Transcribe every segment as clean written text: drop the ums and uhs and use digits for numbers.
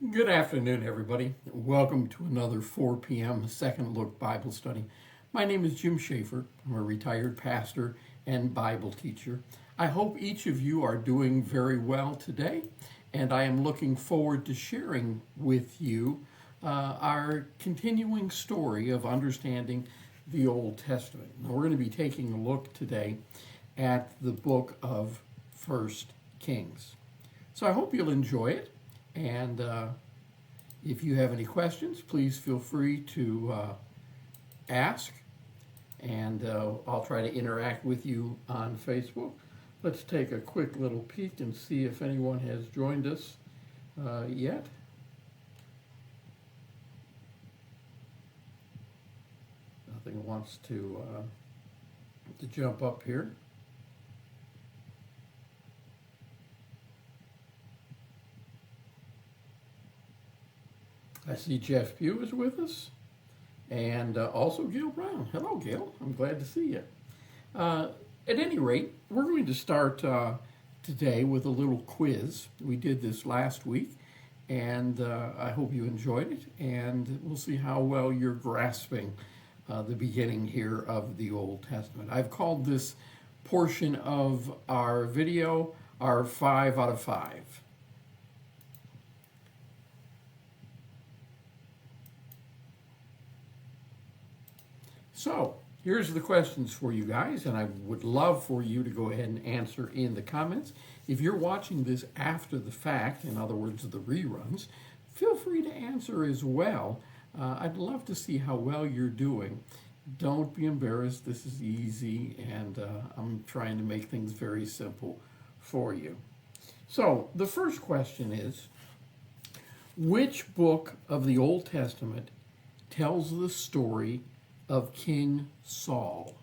Good afternoon, everybody. Welcome to another 4 p.m. Second Look Bible Study. My name is Jim Schaefer. I'm a retired pastor and Bible teacher. I hope each of you are doing very well today, and I am looking forward to sharing with you our continuing story of understanding the Old Testament. Now, we're going to be taking a look today at the book of First Kings. So I hope you'll enjoy it. And if you have any questions, please feel free to ask, and I'll try to interact with you on Facebook. Let's take a quick little peek and see if anyone has joined us yet. Nothing wants to jump up here. I see Jeff Pugh is with us, and also Gail Brown. Hello, Gail. I'm glad to see you. At any rate, we're going to start today with a little quiz. We did this last week, and I hope you enjoyed it, and we'll see how well you're grasping the beginning here of the Old Testament. I've called this portion of our video our 5 out of 5. So, here's the questions for you guys, and I would love for you to go ahead and answer in the comments. If you're watching this after the fact, in other words, the reruns, feel free to answer as well. I'd love to see how well you're doing. Don't be embarrassed. This is easy, and I'm trying to make things very simple for you. So, the first question is, which book of the Old Testament tells the story of King Saul?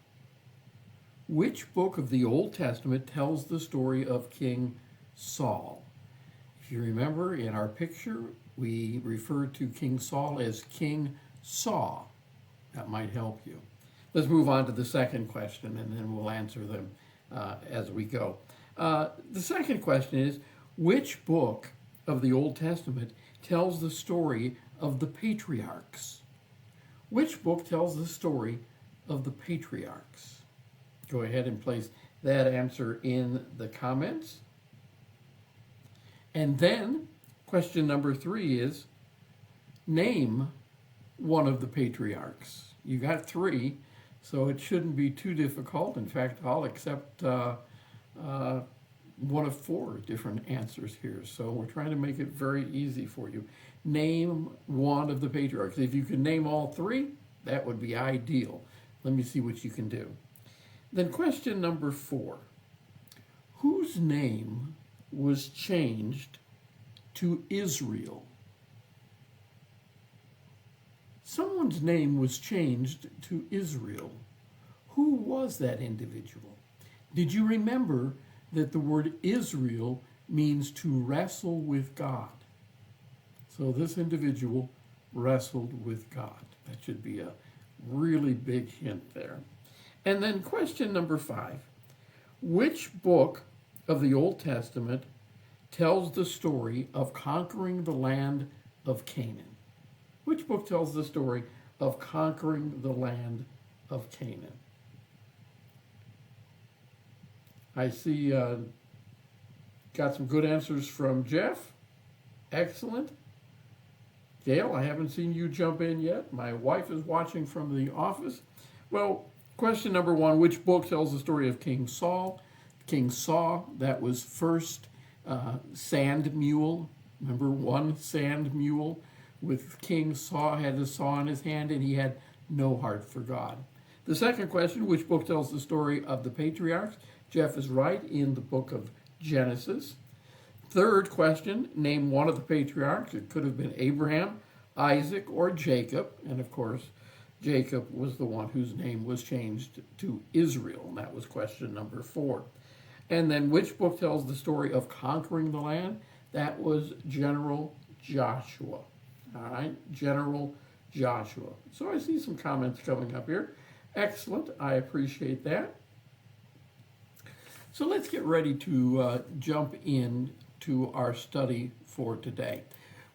Which book of the Old Testament tells the story of King Saul? If you remember, in our picture, we referred to King Saul as King Saw. That might help you. Let's move on to the second question, and then we'll answer them as we go. The second question is, which book of the Old Testament tells the story of the patriarchs? Which book tells the story of the patriarchs? Go ahead and place that answer in the comments. And then, question number 3 is, name one of the patriarchs. You got 3, so it shouldn't be too difficult. In fact, I'll accept one of 4 different answers here. So we're trying to make it very easy for you. Name one of the patriarchs. If you can name all 3, that would be ideal. Let me see what you can do. Then question number 4. Whose name was changed to Israel? Someone's name was changed to Israel. Who was that individual? Did you remember that the word Israel means to wrestle with God? So this individual wrestled with God. That should be a really big hint there. And then question number 5. Which book of the Old Testament tells the story of conquering the land of Canaan? Which book tells the story of conquering the land of Canaan? I see got some good answers from Jeff. Excellent. Gail, I haven't seen you jump in yet. My wife is watching from the office. Well, question number 1, which book tells the story of King Saul? King Saul, that was first Samuel. Remember, one Samuel with King Saul, had a saw in his hand, and he had no heart for God. The second question, which book tells the story of the patriarchs? Jeff is right, in the book of Genesis. Third question, name one of the patriarchs. It could have been Abraham, Isaac, or Jacob. And of course, Jacob was the one whose name was changed to Israel. And that was question number 4. And then which book tells the story of conquering the land? That was General Joshua. All right, General Joshua. So I see some comments coming up here. Excellent, I appreciate that. So let's get ready to jump in to our study for today.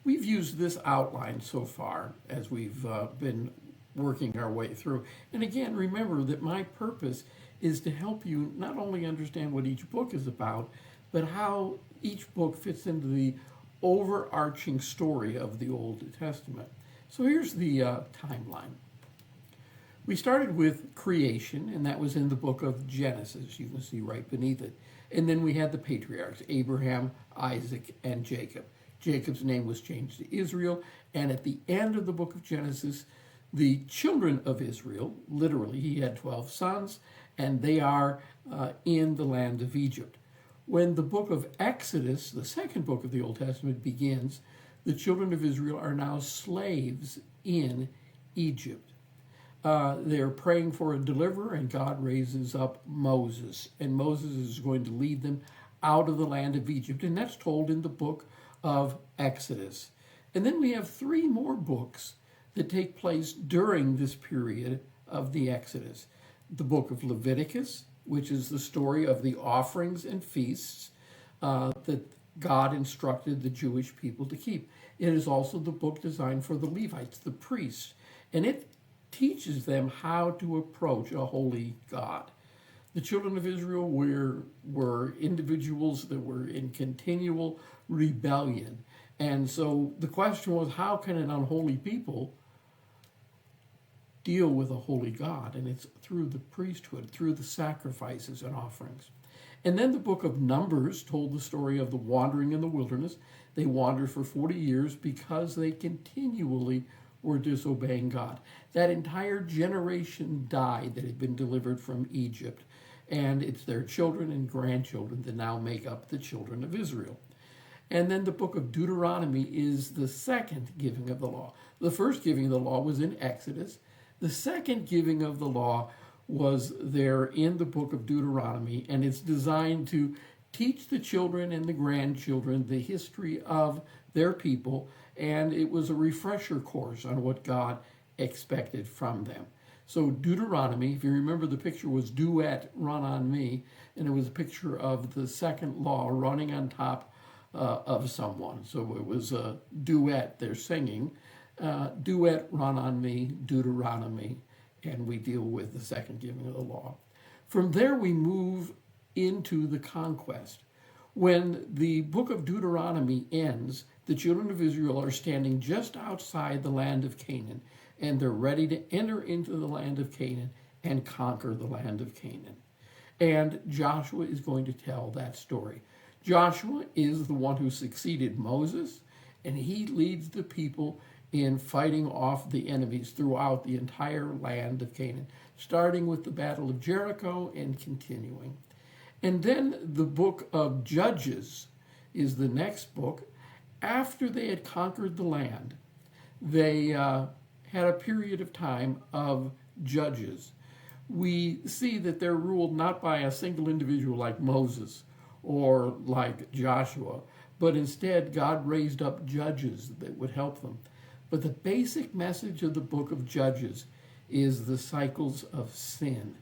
We've used this outline so far as we've been working our way through. And again, remember that my purpose is to help you not only understand what each book is about, but how each book fits into the overarching story of the Old Testament. So here's the timeline. We started with creation, and that was in the book of Genesis. You can see right beneath it. And then we had the patriarchs, Abraham, Isaac, and Jacob. Jacob's name was changed to Israel, and at the end of the book of Genesis, the children of Israel, literally, he had 12 sons, and they are in the land of Egypt. When the book of Exodus, the second book of the Old Testament, begins, the children of Israel are now slaves in Egypt. They're praying for a deliverer, and God raises up Moses. And Moses is going to lead them out of the land of Egypt. And that's told in the book of Exodus. And then we have 3 more books that take place during this period of the Exodus. The book of Leviticus, which is the story of the offerings and feasts that God instructed the Jewish people to keep. It is also the book designed for the Levites, the priests. And it teaches them how to approach a holy God. The children of Israel were individuals that were in continual rebellion. And so the question was, how can an unholy people deal with a holy God? And it's through the priesthood, through the sacrifices and offerings. And then the book of Numbers told the story of the wandering in the wilderness. They wandered for 40 years because they continually were disobeying God. That entire generation died that had been delivered from Egypt, and it's their children and grandchildren that now make up the children of Israel. And then the book of Deuteronomy is the second giving of the law. The first giving of the law was in Exodus. The second giving of the law was there in the book of Deuteronomy, and it's designed to teach the children and the grandchildren the history of their people, and it was a refresher course on what God expected from them. So Deuteronomy, if you remember, the picture was duet, run on me, and it was a picture of the second law running on top of someone. So it was a duet, they're singing, duet, run on me, Deuteronomy, and we deal with the second giving of the law. From there we move into the conquest. When the book of Deuteronomy ends, the children of Israel are standing just outside the land of Canaan, and they're ready to enter into the land of Canaan and conquer the land of Canaan. And Joshua is going to tell that story. Joshua is the one who succeeded Moses, and he leads the people in fighting off the enemies throughout the entire land of Canaan, starting with the Battle of Jericho and continuing. And then the book of Judges is the next book. After they had conquered the land, they had a period of time of judges. We see that they're ruled not by a single individual like Moses or like Joshua, but instead God raised up judges that would help them. But the basic message of the book of Judges is the cycles of sin.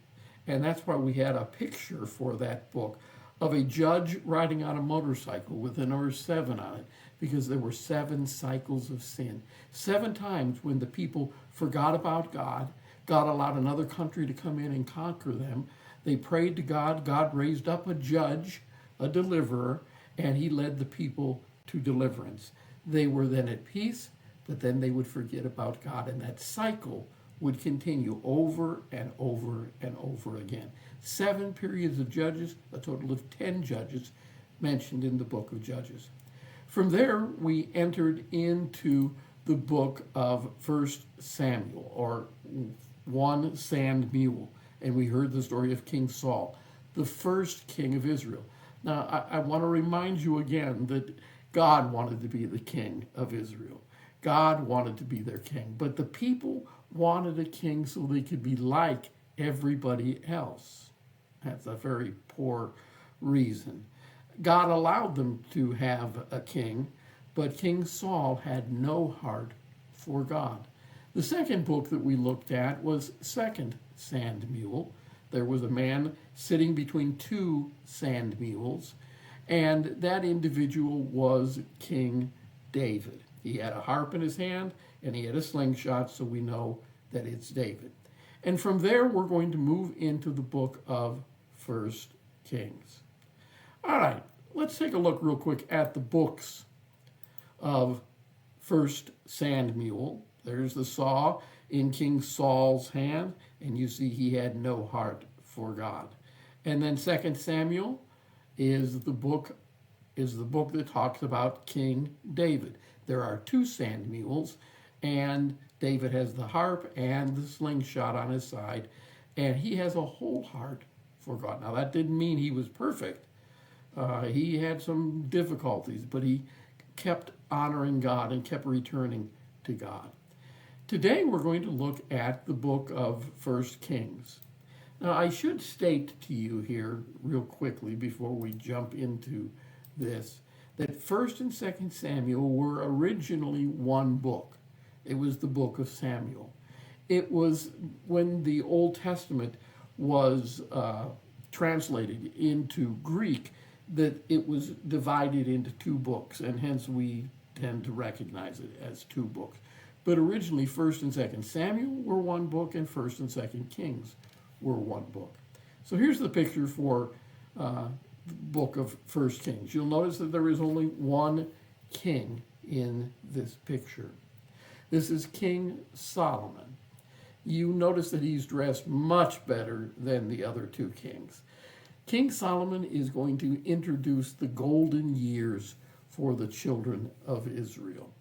And that's why we had a picture for that book of a judge riding on a motorcycle with the number 7 on it, because there were 7 cycles of sin. 7 times when the people forgot about God, God allowed another country to come in and conquer them. They prayed to God. God raised up a judge, a deliverer, and he led the people to deliverance. They were then at peace, but then they would forget about God, and that cycle would continue over and over and over again. 7 periods of judges, a total of 10 judges mentioned in the book of Judges. From there, we entered into the book of 1 Samuel, or 1 Samuel, and we heard the story of King Saul, the first king of Israel. Now, I want to remind you again that God wanted to be the king of Israel. God wanted to be their king, but the people wanted a king so they could be like everybody else. That's a very poor reason. God allowed them to have a king, but King Saul had no heart for God. The second book that we looked at was 2 Samuel. There was a man sitting between 2 sand mules, and that individual was King David. He had a harp in his hand and he had a slingshot, so we know that it's David. And from there, we're going to move into the book of 1 Kings. All right, let's take a look real quick at the books of 1 Samuel. There's the saw in King Saul's hand, and you see he had no heart for God. And then 2 Samuel is the book that talks about King David. There are 2 Samuels, and David has the harp and the slingshot on his side, and he has a whole heart for God. Now, that didn't mean he was perfect. He had some difficulties, but he kept honoring God and kept returning to God. Today, we're going to look at the book of 1 Kings. Now, I should state to you here real quickly before we jump into this, that 1 and 2 Samuel were originally one book. It was the book of Samuel. It was when the Old Testament was translated into Greek that it was divided into 2 books, and hence we tend to recognize it as 2 books. But originally, 1 and 2 Samuel were one book, and 1 and 2 Kings were one book. So here's the picture for the book of 1 Kings. You'll notice that there is only one king in this picture. This is King Solomon. You notice that he's dressed much better than the other 2 kings. King Solomon is going to introduce the golden years for the children of Israel.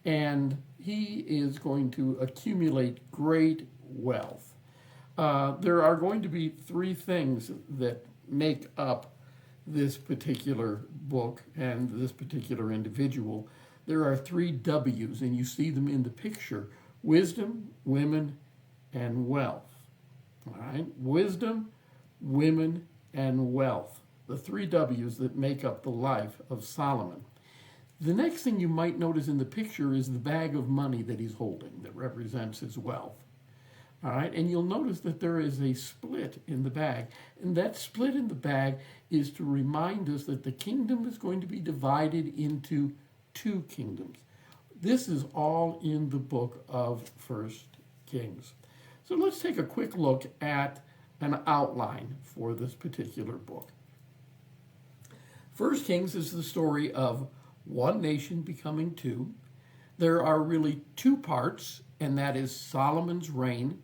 And he is going to accumulate great wealth. There are going to be 3 things that make up this particular book and this particular individual. There are 3 W's, and you see them in the picture: wisdom, women, and wealth. All right? Wisdom, women, and wealth. The 3 W's that make up the life of Solomon. The next thing you might notice in the picture is the bag of money that he's holding that represents his wealth. All right, and you'll notice that there is a split in the bag. And that split in the bag is to remind us that the kingdom is going to be divided into 2 kingdoms. This is all in the book of 1 Kings. So let's take a quick look at an outline for this particular book. 1 Kings is the story of one nation becoming 2. There are really 2 parts, and that is Solomon's reign.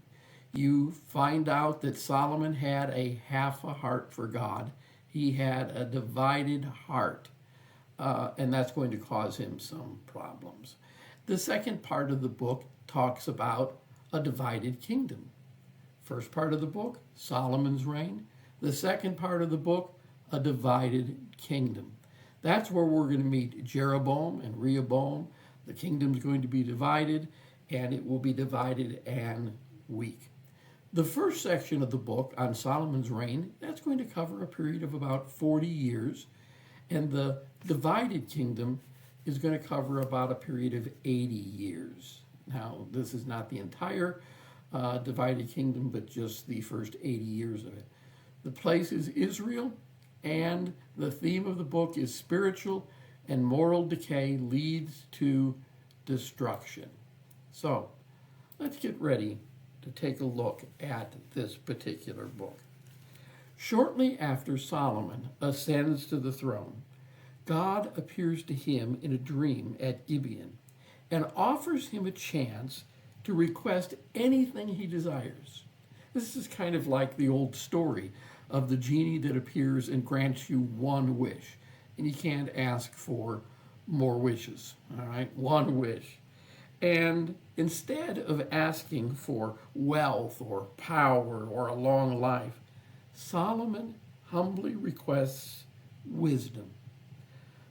You find out that Solomon had a half a heart for God. He had a divided heart, and that's going to cause him some problems. The second part of the book talks about a divided kingdom. First part of the book, Solomon's reign. The second part of the book, a divided kingdom. That's where we're going to meet Jeroboam and Rehoboam. The kingdom's going to be divided, and it will be divided and weak. The first section of the book on Solomon's reign, that's going to cover a period of about 40 years, and the divided kingdom is going to cover about a period of 80 years. Now, this is not the entire divided kingdom, but just the first 80 years of it. The place is Israel, and the theme of the book is spiritual and moral decay leads to destruction. So, let's get ready to take a look at this particular book. Shortly after Solomon ascends to the throne, God appears to him in a dream at Gibeon and offers him a chance to request anything he desires. This is kind of like the old story of the genie that appears and grants you one wish, and you can't ask for more wishes, all right? One wish. And instead of asking for wealth or power or a long life, Solomon humbly requests wisdom.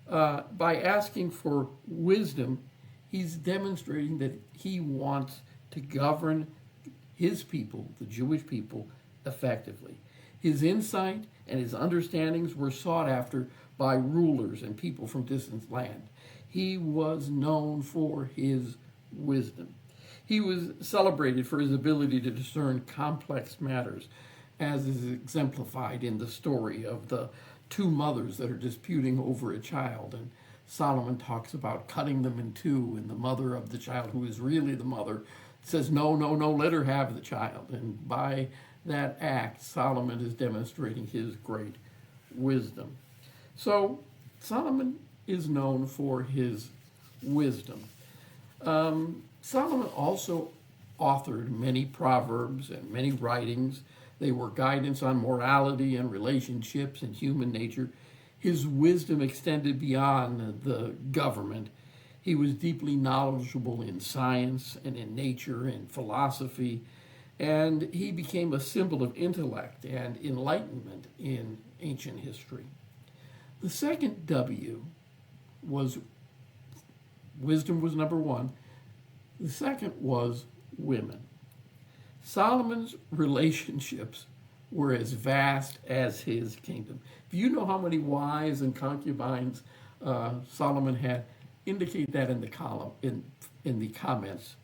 By asking for wisdom, he's demonstrating that he wants to govern his people, the Jewish people, effectively. His insight and his understandings were sought after by rulers and people from distant land. He was known for his wisdom. He was celebrated for his ability to discern complex matters, as is exemplified in the story of the 2 mothers that are disputing over a child. And Solomon talks about cutting them in two, and the mother of the child, who is really the mother, says, no, no, no, let her have the child. And by that act, Solomon is demonstrating his great wisdom. So Solomon is known for his wisdom. Solomon also authored many proverbs and many writings. They were guidance on morality and relationships and human nature. His wisdom extended beyond the government. He was deeply knowledgeable in science and in nature and philosophy, and he became a symbol of intellect and enlightenment in ancient history. The second W was wisdom was number one. The second was women. Solomon's relationships were as vast as his kingdom. If you know how many wives and concubines Solomon had, indicate that in the column in the comments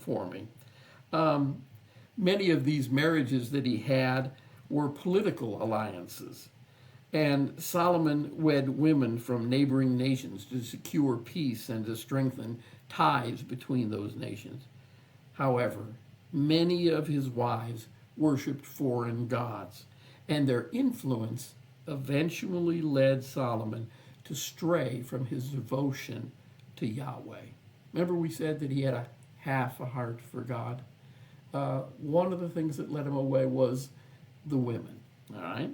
for me. Many of these marriages that he had were political alliances, and Solomon wed women from neighboring nations to secure peace and to strengthen ties between those nations. However, many of his wives worshipped foreign gods, and their influence eventually led Solomon to stray from his devotion to Yahweh. Remember, we said that he had a half a heart for God? One of the things that led him away was the women. All right?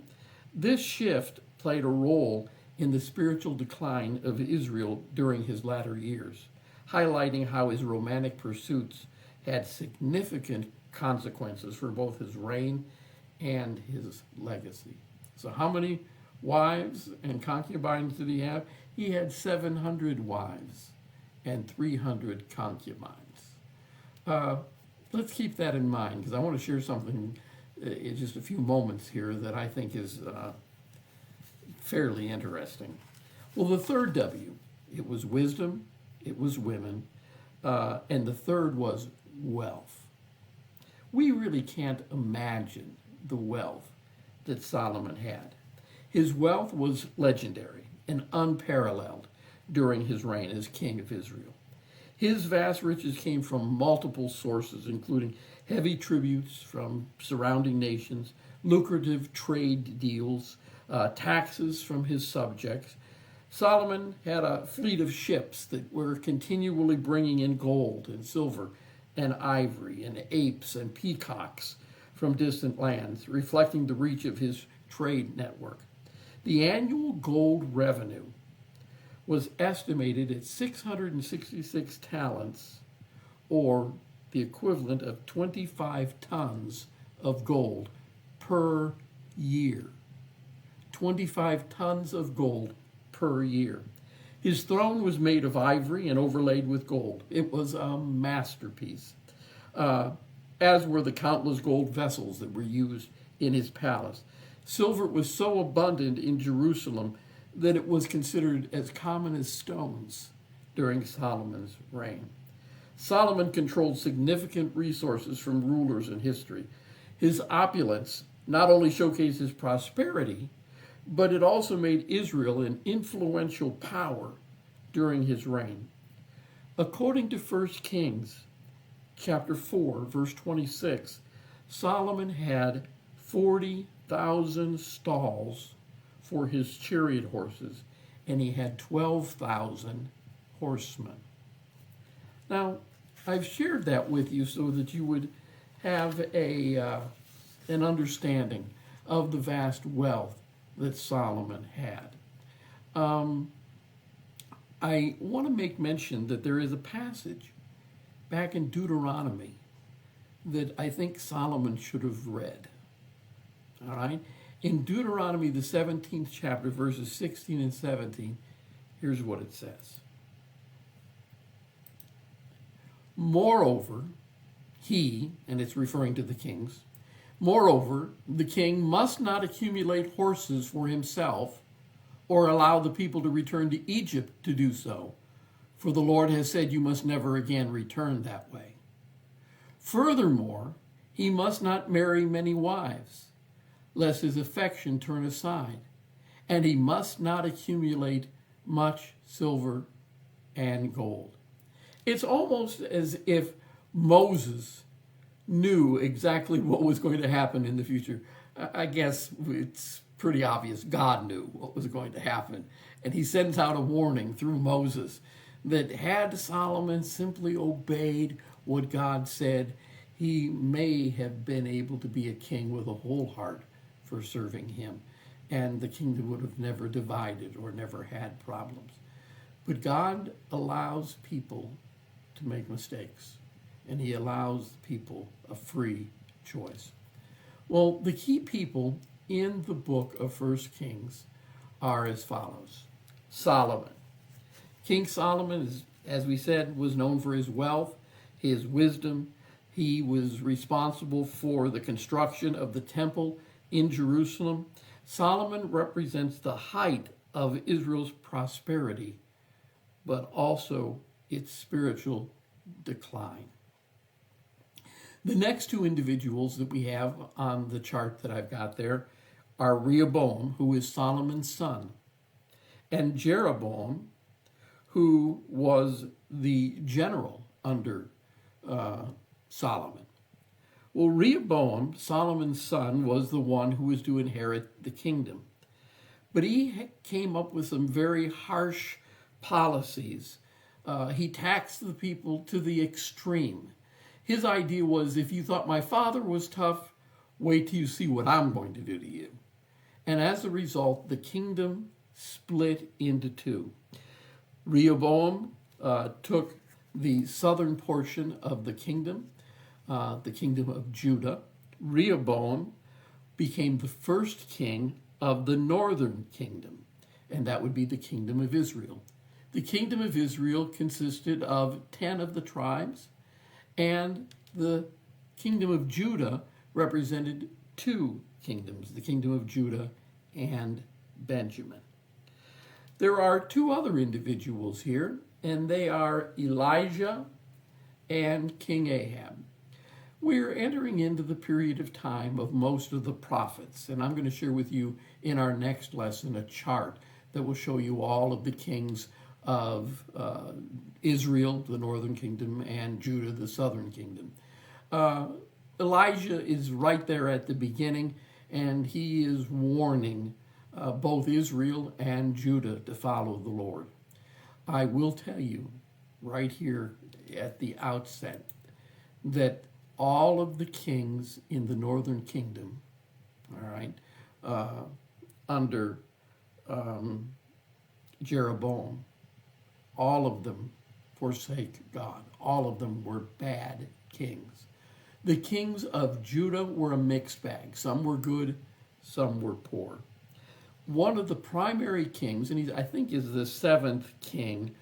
This shift played a role in the spiritual decline of Israel during his latter years, highlighting how his romantic pursuits had significant consequences for both his reign and his legacy. So how many wives and concubines did he have? He had 700 wives and 300 concubines. Let's keep that in mind, because I want to share something in just a few moments here that I think is fairly interesting. Well, the third W, it was wisdom, it was women, and the third was wealth. We really can't imagine the wealth that Solomon had. His wealth was legendary and unparalleled during his reign as king of Israel. His vast riches came from multiple sources, including heavy tributes from surrounding nations, lucrative trade deals, taxes from his subjects. Solomon had a fleet of ships that were continually bringing in gold and silver and ivory and apes and peacocks from distant lands, reflecting the reach of his trade network. The annual gold revenue was estimated at 666 talents, or the equivalent of 25 tons of gold per year. 25 tons of gold per year. His throne was made of ivory and overlaid with gold. It was a masterpiece, as were the countless gold vessels that were used in his palace. Silver was so abundant in Jerusalem that it was considered as common as stones during Solomon's reign. Solomon controlled significant resources from rulers in history. His opulence not only showcased his prosperity, but it also made Israel an influential power during his reign. According to 1 Kings chapter 4, verse 26, Solomon had 40,000 stalls for his chariot horses, and he had 12,000 horsemen. Now, I've shared that with you so that you would have an understanding of the vast wealth that Solomon had. I want to make mention that there is a passage back in Deuteronomy that I think Solomon should have read. All right? In Deuteronomy, the 17th chapter, verses 16 and 17, here's what it says. Moreover, he, and it's referring to the kings, moreover, the king must not accumulate horses for himself or allow the people to return to Egypt to do so, for the Lord has said you must never again return that way. Furthermore, he must not marry many wives, lest his affection turn aside, and he must not accumulate much silver and gold. It's almost as if Moses knew exactly what was going to happen in the future. I guess it's pretty obvious God knew what was going to happen. And he sends out a warning through Moses that had Solomon simply obeyed what God said, he may have been able to be a king with a whole heart for serving him. And the kingdom would have never divided or never had problems. But God allows people to make mistakes, and he allows people a free choice. Well, the key people in the book of 1 Kings are as follows. Solomon. King Solomon, as we said, was known for his wealth, his wisdom. He was responsible for the construction of the temple in Jerusalem. Solomon represents the height of Israel's prosperity, but also its spiritual decline. The next two individuals that we have on the chart that I've got there are Rehoboam, who is Solomon's son, and Jeroboam, who was the general under Solomon. Well, Rehoboam, Solomon's son, was the one who was to inherit the kingdom. But he came up with some very harsh policies. He taxed the people to the extreme. His idea was, if you thought my father was tough, wait till you see what I'm going to do to you. And as a result, the kingdom split into two. Rehoboam took the southern portion of the kingdom of Judah. Rehoboam became the first king of the northern kingdom, and that would be the kingdom of Israel. The kingdom of Israel consisted of 10 of the tribes, and the kingdom of Judah represented two kingdoms, the kingdom of Judah and Benjamin. There are two other individuals here, and they are Elijah and King Ahab. We're entering into the period of time of most of the prophets, and I'm going to share with you in our next lesson a chart that will show you all of the kings of Israel, the northern kingdom, and Judah, the southern kingdom. Elijah is right there at the beginning, and he is warning both Israel and Judah to follow the Lord. I will tell you right here at the outset that all of the kings in the northern kingdom, all right, under Jeroboam, all of them forsake God. All of them were bad kings. The kings of Judah were a mixed bag. Some were good, some were poor. One of the primary kings, and he I think is the seventh king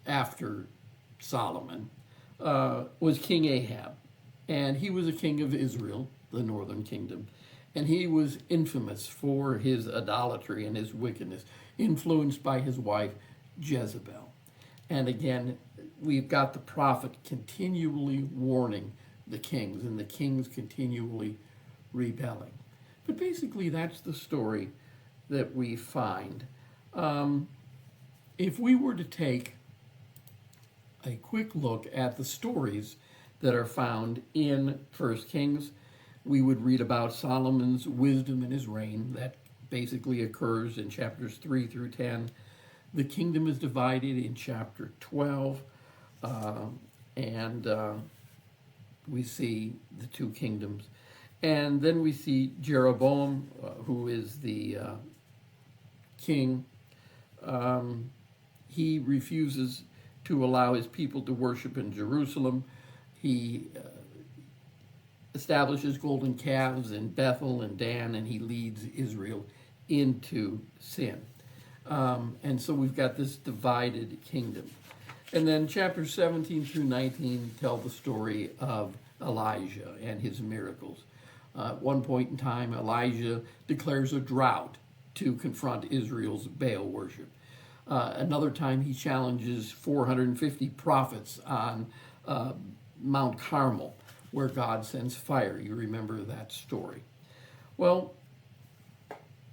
after Solomon, was King Ahab. And he was a king of Israel, the northern kingdom. And he was infamous for his idolatry and his wickedness, influenced by his wife Jezebel. And again, we've got the prophet continually warning the kings, and the kings continually rebelling. But basically, that's the story that we find. If we were to take a quick look at the stories that are found in 1 Kings, we would read about Solomon's wisdom in his reign. That basically occurs in chapters 3 through 10. The kingdom is divided in chapter 12, and we see the two kingdoms. And then we see Jeroboam, who is the king. He refuses to allow his people to worship in Jerusalem. He establishes golden calves in Bethel and Dan, and he leads Israel into sin. And so we've got this divided kingdom. And then chapters 17 through 19 tell the story of Elijah and his miracles. At one point in time, Elijah declares a drought to confront Israel's Baal worship. Another time, he challenges 450 prophets on Mount Carmel, where God sends fire. You remember that story. Well,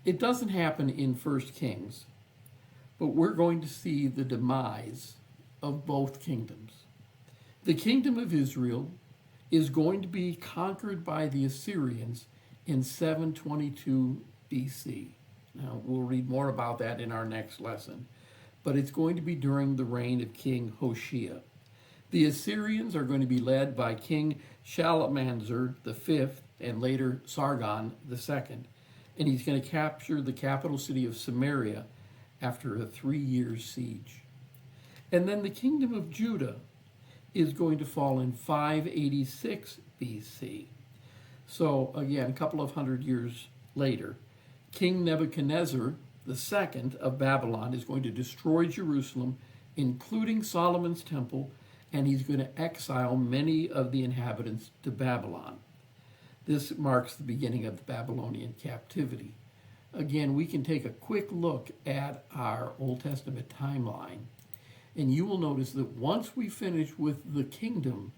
it doesn't happen in 1 Kings, but we're going to see the demise of both kingdoms. The kingdom of Israel is going to be conquered by the Assyrians in 722 BC. Now, we'll read more about that in our next lesson, but it's going to be during the reign of King Hoshea. The Assyrians are going to be led by King Shalmaneser V and later Sargon II, and he's going to capture the capital city of Samaria after a 3-year siege. And then the kingdom of Judah is going to fall in 586 BC. So again, a couple of hundred years later, King Nebuchadnezzar II of Babylon is going to destroy Jerusalem, including Solomon's temple, and he's going to exile many of the inhabitants to Babylon. This marks the beginning of the Babylonian captivity. Again, we can take a quick look at our Old Testament timeline, and you will notice that once we finish with the kingdom,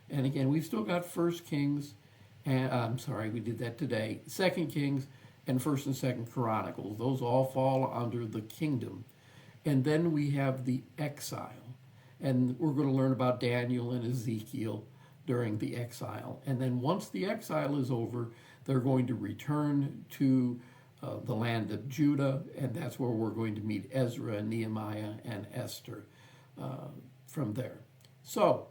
and again, we've still got 1 Kings, and we did that today, 2 Kings, and 1 and 2 Chronicles. Those all fall under the kingdom. And then we have the exile. And we're going to learn about Daniel and Ezekiel during the exile. And then once the exile is over, they're going to return to the land of Judah, and that's where we're going to meet Ezra and Nehemiah and Esther from there. So,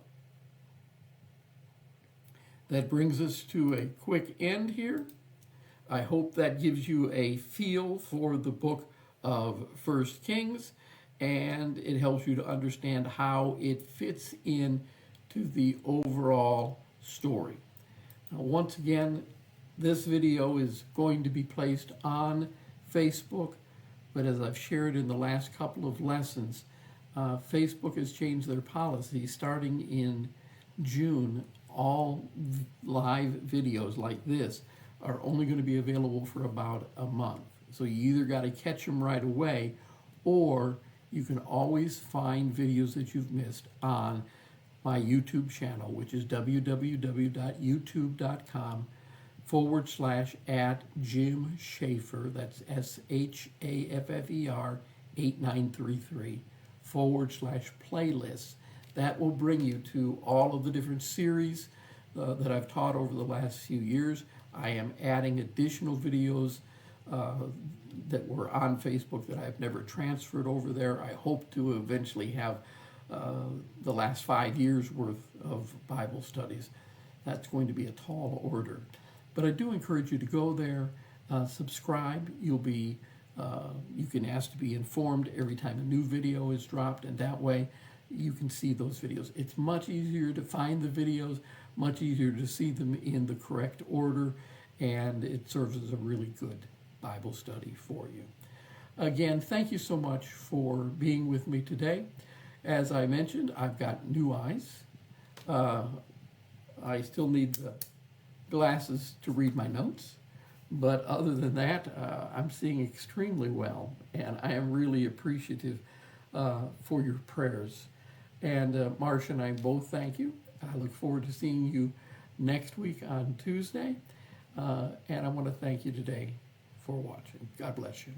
that brings us to a quick end here. I hope that gives you a feel for the book of 1 Kings, and it helps you to understand how it fits in to the overall story. Now, once again, this video is going to be placed on Facebook, but as I've shared in the last couple of lessons, Facebook has changed their policy. Starting in June, all live videos like this are only going to be available for about a month. So you either got to catch them right away, or you can always find videos that you've missed on my YouTube channel, which is www.youtube.com/@Jim Schaeffer, that's SHAFFER 8933/playlists. That will bring you to all of the different series that I've taught over the last few years. I am adding additional videos that were on Facebook that I've never transferred over there. I hope to eventually have the last 5 years worth of Bible studies. That's going to be a tall order. But I do encourage you to go there, subscribe. You can ask to be informed every time a new video is dropped, and that way you can see those videos. It's much easier to find the videos, much easier to see them in the correct order, and it serves as a really good Bible study for you. Again, thank you so much for being with me today. As I mentioned, I've got new eyes. I still need the glasses to read my notes, but other than that, I'm seeing extremely well, and I am really appreciative for your prayers. And Marcia and I both thank you. I look forward to seeing you next week on Tuesday, and I want to thank you today for watching. God bless you.